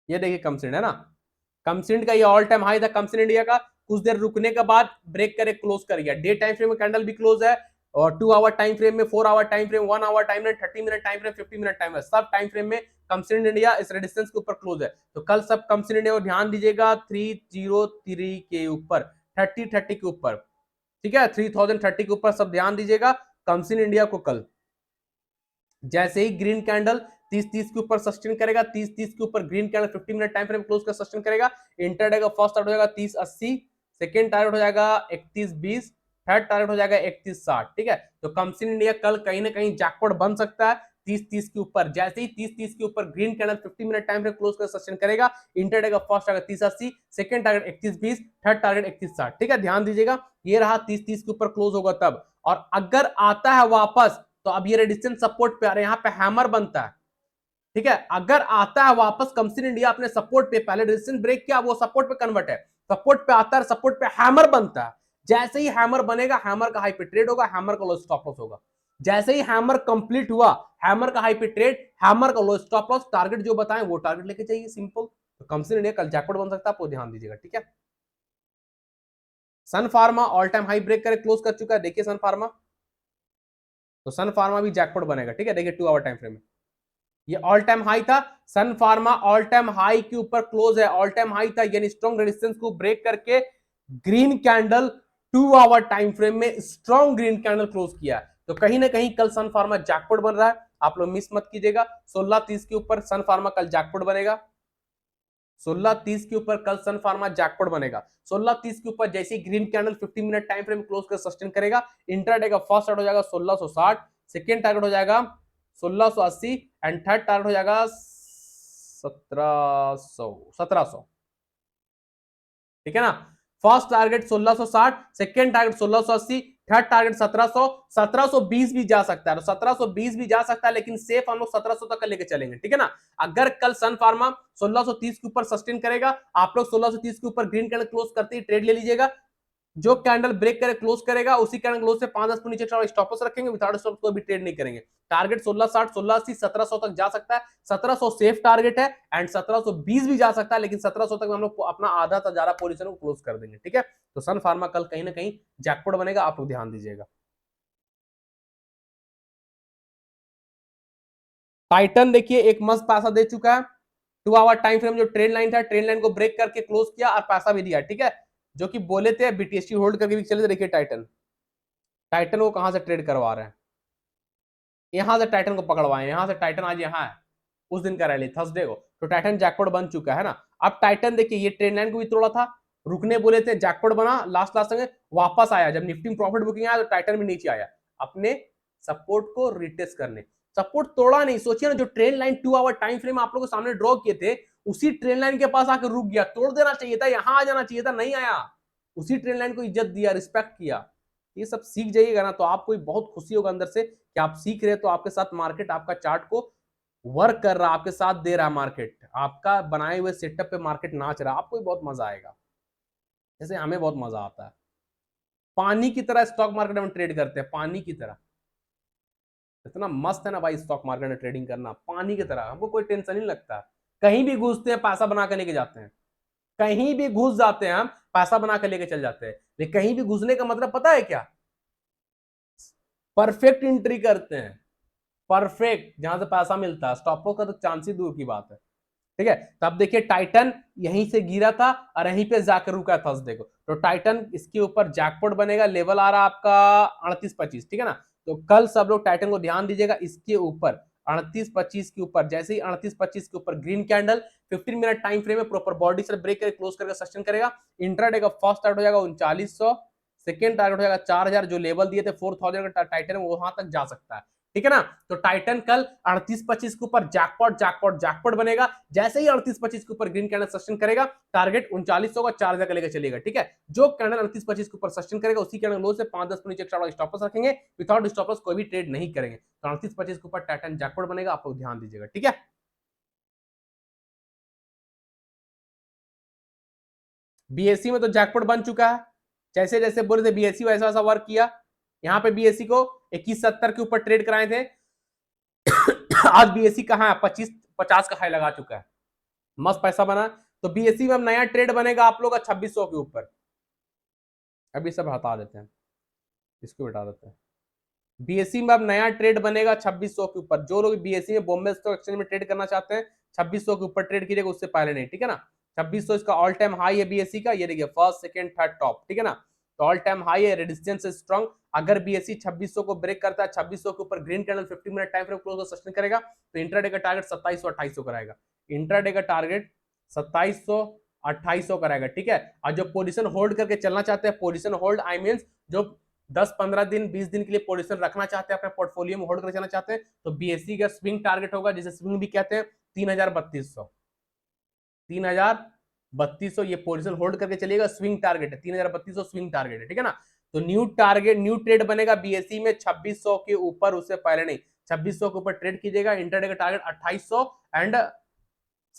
S1: ये देखिए कमसिंड है ना, कमसिंड का ये ऑल टाइम हाई था कमसिंड इंडिया का, कुछ देर रुकने के बाद ब्रेक करे क्लोज कर गया, डे टाइम फ्रेम में कैंडल भी क्लोज है, और 2 आवर टाइम फ्रेम में, 4 hour time frame, 1 hour time frame, 30 minute time frame, 50 minute time frame, सब टाइम फ्रेम में कमसिंड इंडिया इस रेजिस्टेंस के ऊपर क्लोज है। तो कल सब कमसिंड इंडिया को ध्यान दीजिएगा 303 के ऊपर, 30 के ऊपर, ठीक है, 3030 के ऊपर सब ध्यान दीजिएगा। कमसिंड इंडिया को कल जैसे ही ग्रीन कैंडल 30-30 के ऊपर सस्टेन करेगा, 30-30 के ऊपर green candle 50 minute time frame close कर सस्टेन करेगा, इंटरडे का फर्स्ट टारगेट हो जाएगा 3080, सेकंड टारगेट हो जाएगा 3120, थर्ड टारगेट हो जाएगा 3160, ठीक है। तो कमसिंड इंडिया कल कहीं ना कहीं जैकपॉट बन सकता है 30-30 के ऊपर, जैसे ही 30-30 के ऊपर green candle 50 minute time frame close कर सस्टेन करेगा, इंटरडे का first target 3080, second target 3120, third target 3160, ठीक है। ध्यान दीजिएगा, ये रहा 30-30 के ऊपर क्लोज होगा तब, और अगर आता है वापस, तो अब ये रेजिस्टेंस सपोर्ट पे आ रहा है, यहाँ पे हैमर बनता है, ठीक है, अगर आता है वापस कमसिन इंडिया अपने सपोर्ट पे, पहले रेजिस्टेंस ब्रेक किया, वो सपोर्ट पे कन्वर्ट है, सपोर्ट पे आता है, सपोर्ट पे हैमर बनता है, जैसे ही हैमर बनेगा हैमर का हाई पे ट्रेड होगा, हैमर का लो स्टॉप लॉस होगा। जैसे ही हैमर कंप्लीट हुआ, हैमर का हाई पे ट्रेड, हैमर का लो स्टॉप लॉस, टारगेट जो बताएं वो टारगेट लेके चाहिए, सिंपल। तो कमसिन इंडिया कल जैकपॉट बन सकता है, आपको ध्यान दीजिएगा, ठीक है। Sun Pharma all time high break करे क्लोज कर चुका है, देखिए सन फार्मा, तो सन फार्मा भी जैकपॉट बनेगा, ठीक है, देखिए 2 आवर टाइम फ्रेम में ये ऑल टाइम हाई था, Sun Pharma all time high के ऊपर क्लोज है, ऑल टाइम हाई था, यानी स्ट्रॉन्ग रेजिस्टेंस को ब्रेक करके green candle 2 hour time frame में स्ट्रॉन्ग ग्रीन कैंडल क्लोज किया। तो कहीं ना कहीं कल सन फार्मा जैकपॉट बन रहा है, आप लोग मिस मत कीजिएगा। 16:30 के ऊपर सन फार्मा कल जैकपॉट बनेगा, 16:30 के ऊपर कल सन फार्मा जैकपॉट बनेगा। 16:30 के ऊपर जैसे green candle 15 minute time frame close कर सस्टेन करेगा, इंट्राडे का फर्स्ट टारगेट हो जाएगा 1660, सेकंड टारगेट हो जाएगा 1680 एंड थर्ड टारगेट हो जाएगा 1700। ठीक है ना, first target 1660, second target 1680, third target 1700, 1720 भी जा सकता है, 1720 भी जा सकता है, लेकिन सेफ हम लोग 1700 तक लेके चलेंगे, ठीक है ना। अगर कल सन फार्मा 1630 के ऊपर सस्टेन करेगा, आप लोग 1630 के ऊपर ग्रीन कैंडल क्लोज करते ही ट्रेड ले लीजिएगा। जो कैंडल ब्रेक करे क्लोज करेगा, उसी कैंडल क्लोज से 5-10 पॉइंट नीचे स्टॉप लॉस रखेंगे, विदाउट स्टॉप को भी ट्रेड नहीं करेंगे। टारगेट 1660, 1680, 1700 तक जा सकता है, 1700 सेफ टारगेट है एंड 1720 भी जा सकता है, लेकिन 1700 तक हम लोग अपना आधा से ज्यादा पोजीशन को क्लोज कर देंगे, ठीक है। तो सन फार्मा कल कहीं ना कहीं जैकपॉट बनेगा, आप लोग ध्यान दीजिएगा। टाइटन देखिए एक मस्त पैसा दे चुका है, 2 आवर टाइम फ्रेम जो ट्रेंड लाइन था, ट्रेंड लाइन को ब्रेक करके क्लोज किया और पैसा भी दिया, ठीक है। जो कि बोले थे बीटीएसटी होल्ड करके भी चले थे, देखिए टाइटन, टाइटन को कहां से ट्रेड करवा रहे हैं, यहां से टाइटन को पकड़वाए, यहां से टाइटन आज यहाँ है, उस दिन का रैली थर्सडे को, तो टाइटन जैकपॉट बन चुका है ना। अब टाइटन देखिए ये ट्रेंड लाइन को भी तोड़ा था, रुकने बोले थे, जैकपॉट बना, लास्ट लास्ट में वापस आया, जब निफ्टी में प्रॉफिट बुकिंग आया तो टाइटन भी नीचे आया अपने सपोर्ट को रिटेस्ट करने। सपोर्ट तोड़ा नहीं, सोचिए ना, जो trend line 2 hour time frame आप लोगों के सामने ड्रॉ किए थे, उसी ट्रेंड लाइन के पास आकर रुक गया, तोड़ देना चाहिए था, यहां आ जाना चाहिए था, नहीं आया, उसी ट्रेंड लाइन को इज्जत दिया, रिस्पेक्ट किया। ये सब सीख जाइएगा ना, तो आपको बहुत खुशी होगा अंदर से कि आप सीख रहे, तो आपके साथ मार्केट आपका चार्ट को वर्क कर रहा, आपके साथ दे रहा, मार्केट आपका बनाए हुए सेटअप पे मार्केट नाच रहा, आपको भी बहुत मजा आएगा, जैसे हमें बहुत मजा आता है। पानी की तरह स्टॉक मार्केट में ट्रेड करते हैं, पानी की तरह, इतना मस्त है ना भाई स्टॉक मार्केट में ट्रेडिंग करना, पानी की तरह, हमको कोई टेंशन नहीं लगता। कहीं भी घुसते हैं पैसा बना के लेके जाते हैं, कहीं भी घुस जाते हैं हम, पैसा बना के लेके चल जाते हैं। लेकिन कहीं भी घुसने का मतलब पता है क्या, परफेक्ट एंट्री करते हैं, परफेक्ट, जहां से पैसा मिलता है, स्टॉप लॉस का तो चांस ही दूर की बात है, ठीक है। तो अब देखिए टाइटन यहीं से गिरा था और यहीं पे जाकर रुका था देखो, तो टाइटन इसके ऊपर जैकपॉट बनेगा, लेवल आ रहा आपका 38-25, ठीक है ना। तो कल सब लोग टाइटन को ध्यान दीजिएगा, इसके ऊपर 38-25 के ऊपर, जैसे ही 38-25 के ऊपर green candle 15 minute time frame में प्रॉपर बॉडी से ब्रेक करके क्लोज करके सस्टेन करेगा, इंट्राडे का फर्स्ट टारगेट हो जाएगा 3900, सेकंड टारगेट हो जाएगा 4000, जो लेवल दिए थे 4000 का टाइटन वहां तक जा सकता है, ठीक है ना। तो टाइटन कल 38-25 के ऊपर जैकपॉट जैकपॉट जैकपॉट बनेगा, जैसे ही 38-25 के ऊपर ग्रीन कैंडल सस्टेन करेगा, टारगेट 3900 का 4000 का लेकर चलेगा, ठीक है। जो कैंडल 38-25 के ऊपर सस्टेन करेगा, उसी कैंडल लो से 5-10 पॉइंट नीचे स्टॉप लॉस रखेंगे, विदाउट स्टॉप लॉस कोई भी ट्रेड नहीं करेंगे। तो 38-25 के ऊपर टाइटन जैकपॉट बनेगा, आप लोग ध्यान दीजिएगा, ठीक है। बीएससी में तो जैकपॉट बन चुका है, जैसे जैसे बोले थे बीएससी वैसा वैसा वर्क किया। यहाँ पे बीएससी को 2170 के ऊपर ट्रेड कराए थे, आज बीएससी कहां है, 25-50 का हाई लगा चुका है, मस्त पैसा बना। तो बीएससी में अब नया ट्रेड बनेगा आप लोग का 2600 के ऊपर, अभी सब हटा देते हैं, इसको हटा देते हैं। बीएससी में अब नया ट्रेड बनेगा 2600 के ऊपर, जो लोग बीएससी में बॉम्बे स्टॉक एक्सचेंज में ट्रेड करना चाहते हैं 2600 के ऊपर ट्रेड कीजिएगा, उससे पहले नहीं, ठीक है ना। 2600 इसका ऑल टाइम हाई है बीएससी का, ये देखिए फर्स्ट सेकंड थर्ड टॉप, ठीक है ना। तो ऑल टाइम हाई है, रेजिस्टेंस स्ट्रांग, अगर बीएससी 2600 को ब्रेक करता है, 2600 के ऊपर green candle 15 minute time frame close sustain करेगा, तो इंट्राडे का टारगेट 2700-2800 कराएगा, इंट्राडे का टारगेट 2700-2800 कराएगा, ठीक है। और जो पोजीशन होल्ड करके चलना चाहते हैं, पोजीशन होल्ड आई मींस जो 10-15 दिन 20 दिन के लिए पोजीशन रखना चाहते हैं, अपने पोर्टफोलियो में होल्ड करके चलना चाहते हैं, तो बीएससी का स्विंग टारगेट होगा, जिसे स्विंग भी कहते हैं, 3200, 3200 ये पोजीशन होल्ड करके चलिएगा, स्विंग टारगेट है 3200, स्विंग टारगेट है, ठीक है ना। तो न्यू टारगेट न्यू ट्रेड बनेगा बीएससी में 2600 के ऊपर, उससे पहले नहीं, 2600 के ऊपर ट्रेड कीजिएगा। इंटरडे का टारगेट 2800 एंड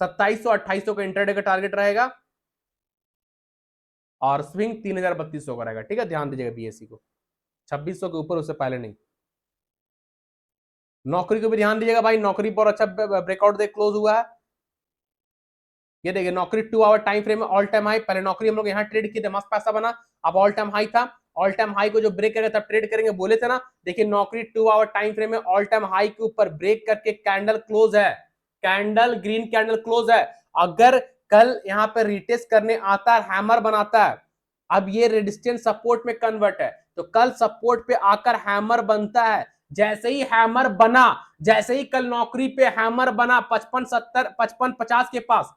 S1: 2700 2800 का इंटरडे का टारगेट रहेगा और स्विंग 3200 का रहेगा। ठीक है, ध्यान दीजिएगा बीएससी को 2600 के ऊपर, उससे पहले नहीं। नौकरी को भी ध्यान दीजिएगा भाई, नौकरी पर अच्छा ब्रेकआउट दे क्लोज हुआ है। ये देखिए नौकरी 2 आवर टाइम फ्रेम में ऑल टाइम हाई। पहले नौकरी हम लोग यहाँ ट्रेड किए थे, मस्त पैसा बना, अब ऑल टाइम हाई था। ऑल टाइम हाई को जो ब्रेक करेगा तब ट्रेड करेंगे, बोले थे ना। देखिए नौकरी 2 आवर टाइम फ्रेम में ऑल टाइम हाई के ऊपर ब्रेक करके कैंडल क्लोज है, कैंडल ग्रीन कैंडल क्लोज है। अगर कल यहाँ पे रिटेस्ट करने आता है, हैमर बनाता है, अब ये रेजिस्टेंस सपोर्ट में कन्वर्ट है, तो कल सपोर्ट पे आकर हैमर बनता है। जैसे ही हैमर बना, जैसे ही कल नौकरी पे हैमर बना 55-50 के पास,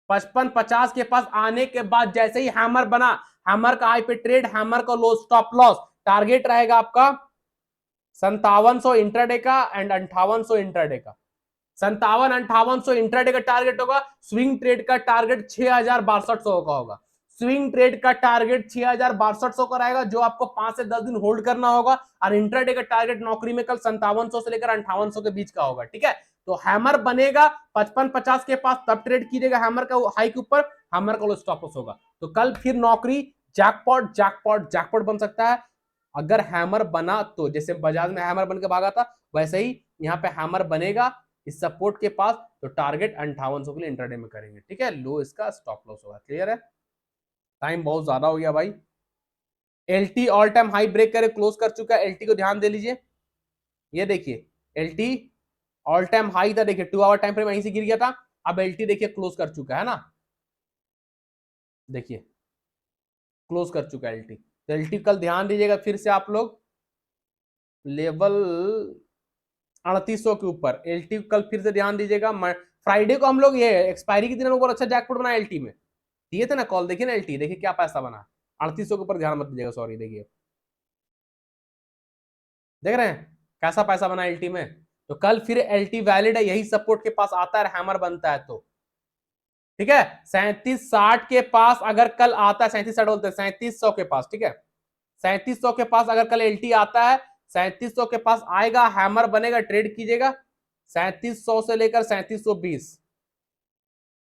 S1: 55-50 के पास आने के बाद जैसे ही हैमर बना, हैमर का हाई पे ट्रेड, हैमर का लो, स्टॉप लॉस, टारगेट रहेगा आपका 5700 इंट्राडे का एंड 5800 इंट्राडे का। 57-5800 इंट्राडे का टारगेट होगा। स्विंग ट्रेड का टारगेट 6200 का होगा। स्विंग ट्रेड का टारगेट 6200 का रहेगा, जो आपको 5 से 10 दिन होल्ड करना होगा। और इंट्राडे का टारगेट नौकरी में कल 5700 से लेकर 5800 के बीच का होगा। ठीक है, तो हैमर बनेगा 55-50 के पास, तब ट्रेड कीजिएगा हैमर का हाई के ऊपर, हैमर का लो स्टॉप लॉस होगा। तो कल फिर नौकरी जैकपॉट जैकपॉट जैकपॉट बन सकता है अगर हैमर बना तो। जैसे बजाज में हैमर बन के भागा था, वैसे ही यहाँ पे हैमर बनेगा इस सपोर्ट के पास, तो टारगेट 5800 के लिए इंट्राडे में करेंगे। ठीक है, लो इसका स्टॉप लॉस होगा। क्लियर है? टाइम बहुत ज्यादा हो गया भाई। LT all time high break करे क्लोज कर चुका है, एलटी को ध्यान दे लीजिए। ये देखिए एलटी ऑल टाइम हाई था, देखिए 2 आवर टाइम फ्रेम यहीं से गिर गया था, अब एलटी देखिए क्लोज कर चुका है ना, देखिए क्लोज कर चुका है एलटी। तो एलटी कल ध्यान दीजिएगा फिर से आप लोग, लेवल 3800 के ऊपर एलटी कल फिर से ध्यान दीजिएगा। फ्राइडे को हम लोग ये एक्सपायरी के दिन हम लोग अच्छा जैकपॉट बना एलटी में, दिए थे ना कॉल, देखिए ना एलटी, देखिए क्या पैसा बना 3800 के ऊपर, ध्यान मत दीजिएगा, सॉरी, देखिए देख रहे हैं कैसा पैसा बना एलटी में। तो कल फिर एलटी वैलिड है, यही सपोर्ट के पास आता है, हैमर बनता है तो। ठीक है, 3760 के पास अगर कल आता है, 3760 बोलते हैं 3700 के पास। ठीक है, 3700 के पास अगर कल एलटी आता है, 3700 के पास आएगा, हैमर बनेगा, ट्रेड कीजिएगा 3700 से लेकर 3720।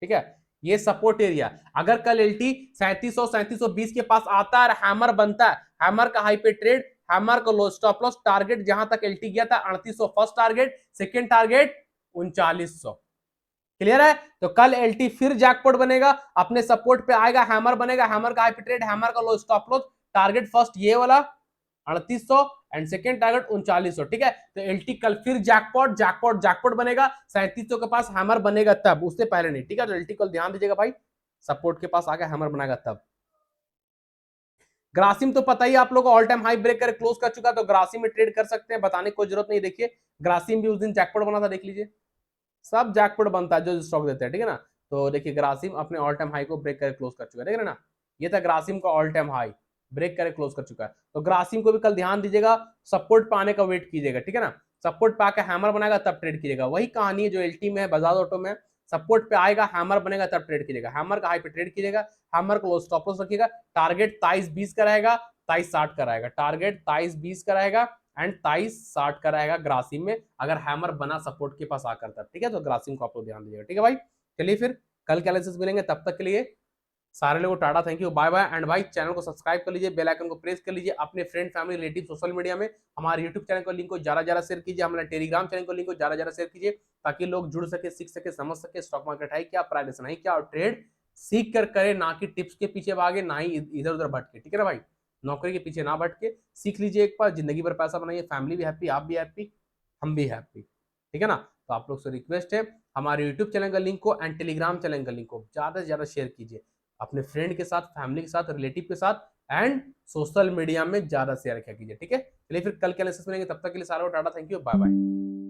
S1: ठीक है, ये सपोर्ट एरिया। अगर कल एलटी 3700 3720 के पास आता है, हैमर बनता है, हैमर का हाई पे ट्रेड, हैमर का लो स्टॉप लॉस, टारगेट जहां तक एलटी गया था 3800 first target, second target 3900। Clear है? तो कल एलटी फिर जैकपॉट बनेगा, अपने सपोर्ट पे आएगा, हैमर बनेगा, हैमर का हाई पे ट्रेड, हैमर का लो स्टॉप लॉस, टारगेट फर्स्ट ये वाला 3800 एंड सेकंड टारगेट 3900। ठीक है, तो एलटी कल फिर जैकपॉट जैकपॉट जैकपॉट बनेगा, 3700 के पास हैमर बनेगा तब, उससे पहले नहीं। ठीक है, तो एलटी कल ध्यान दीजिएगा भाई, सपोर्ट के पास आके हैमर बनाएगा तब। ग्रासिम तो पता ही आप लोगों को ऑल टाइम हाई ब्रेक कर क्लोज कर चुका है, तो ग्रासिम में ट्रेड कर सकते हैं, बताने की कोई जरूरत नहीं। देखिए ग्रासिम भी उस दिन जैकपॉट बना था, देख लीजिए, सब जैकपॉट बनता है जो स्टॉक देते हैं। ठीक है ना, तो देखिए ग्रासिम अपने ऑल टाइम हाई को ब्रेक कर क्लोज कर चुका है, देख रहे ना, ये था ग्रासिम का ऑल टाइम हाई, ब्रेक करे क्लोज कर चुका है। तो ग्रासिम को भी कल ध्यान दीजिएगा, सपोर्ट पाने का वेट कीजिएगा। ठीक है ना, सपोर्ट पे आके हैमर बनाएगा तब ट्रेड कीजिएगा। वही कहानी है जो एलटी में है, बजाज ऑटो में, सपोर्ट पे आएगा, हैमर बनेगा तब ट्रेड कीजिएगा, हैमर का हाई पे ट्रेड कीजिएगा, हैमर को स्टॉप लॉस रखिएगा, टारगेट 2320 का रहेगा, 2360 का रहेगा, टारगेट 2320 का रहेगा एंड 2360 का रहेगा ग्रासिम में, अगर हैमर बना सपोर्ट के पास आकर तब। ठीक है, तो ग्रासिम को आप लोग ध्यान दीजिएगा। ठीक है भाई, चलिए फिर कल के एनालिसिस मिलेंगे, तब तक के लिए सारे लोगों को tata, thank you, bye bye. And भाई चैनल को सब्सक्राइब कर लीजिए, बेल आइकन को प्रेस कर लीजिए, अपने friend family relative social media में हमारे यूट्यूब चैनल को लिंक को ज्यादा शेयर कीजिए, हमारे टेलीग्राम चैनल को लिंक को ज्यादा शेयर कीजिए, ताकि लोग जुड़ सके, सीख सके, समझ सके स्टॉक मार्केट है क्या, प्राइवेशन है क्या, और ट्रेड सीख कर करे, ना कि टिप्स के पीछे भागे, ना ही इधर उधर भटके। ठीक है ना भाई, नौकरी के पीछे ना भटके, सीख लीजिए एक बार, जिंदगी भर पैसा बनाइए, फैमिली भी हैप्पी, आप भी हैप्पी, हम भी हैप्पी। ठीक है ना, तो आप लोग से रिक्वेस्ट है, हमारे यूट्यूब चैनल का लिंक को एंड टेलीग्राम चैनल का लिंक को ज्यादा से ज्यादा शेयर कीजिए, अपने फ्रेंड के साथ, फैमिली के साथ, रिलेटिव के साथ एंड सोशल मीडिया में ज्यादा शेयर किया कीजिए। ठीक है, चलिए फिर कल के एनालिसिस मिलेंगे, तब तक के लिए सारों tata, thank you, bye bye.